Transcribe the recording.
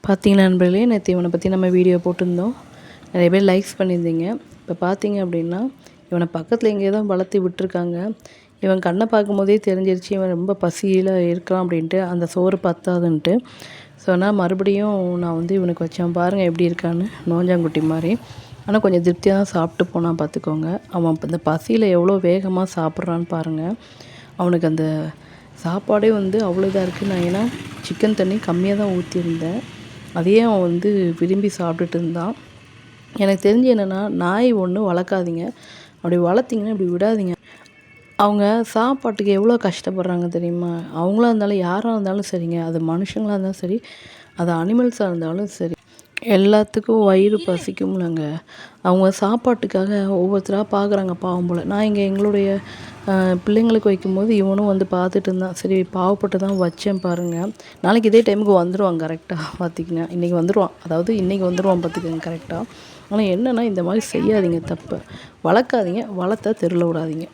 பார்த்தீங்கன்னா நண்பர்களே, நேற்று இவனை பற்றி நம்ம வீடியோ போட்டிருந்தோம். நிறைய பேர் லைக்ஸ் பண்ணியிருந்தீங்க. இப்போ பார்த்தீங்க அப்படின்னா, இவனை பக்கத்தில் எங்கேயோ தான் வளர்த்தி விட்டுருக்காங்க. இவன் கண்ணை பார்க்கும்போதே தெரிஞ்சிருச்சு இவன் ரொம்ப பசியில் இருக்கான் அப்படின்ட்டு, அந்த சோறு பத்தாதுன்ட்டு. ஸோ ஆனால் மறுபடியும் நான் வந்து இவனுக்கு வச்சேன். பாருங்கள் எப்படி இருக்கான்னு, நோஞ்சாங்குட்டி மாதிரி. ஆனால் கொஞ்சம் திருப்தியாக தான் சாப்பிட்டு போனான் பார்த்துக்கோங்க. அவன் இந்த பசியில் எவ்வளோ வேகமாக சாப்பிட்றான்னு பாருங்கள். அவனுக்கு அந்த சாப்பாடே வந்து அவ்வளோ இதாக இருக்குது. நான் ஏன்னா சிக்கன் தண்ணி கம்மியாக தான் ஊற்றியிருந்தேன். அதையே அவன் வந்து விரும்பி சாப்பிட்டுட்டு இருந்தான். எனக்கு தெரிஞ்சு என்னென்னா, நாய் ஒன்று வளர்க்காதீங்க. அப்படி வளர்த்திங்கன்னா இப்படி விடாதீங்க. அவங்க சாப்பாட்டுக்கு எவ்வளோ கஷ்டப்படுறாங்க தெரியுமா? அவங்களா இருந்தாலும் யாராக இருந்தாலும் சரிங்க. அது மனுஷங்களாக இருந்தாலும் சரி, அது அனிமல்ஸாக இருந்தாலும் சரி, எல்லாத்துக்கும் வயிறு பசிக்கும்லங்க. அவங்க சாப்பாட்டுக்காக ஒவ்வொருத்தராக பார்க்குறாங்க பாவம் போல். நான் இங்கே எங்களுடைய பிள்ளைங்களுக்கு வைக்கும்போது இவனும் வந்து பார்த்துட்டு இருந்தான். சரி பாவப்பட்டு தான் வச்சேன் பாருங்கள். நாளைக்கு இதே டைமுக்கு வந்துடுவான் கரெக்டாக பார்த்திங்கன்னா. இன்றைக்கி வந்துடுவான். அதாவது இன்றைக்கி வந்துடுவான் பார்த்துக்கங்க கரெக்டாக. ஆனால் என்னென்னா இந்த மாதிரி செய்யாதீங்க தப்பு. வளர்க்காதீங்க. வளர்த்தா தெருவில் விடாதீங்க.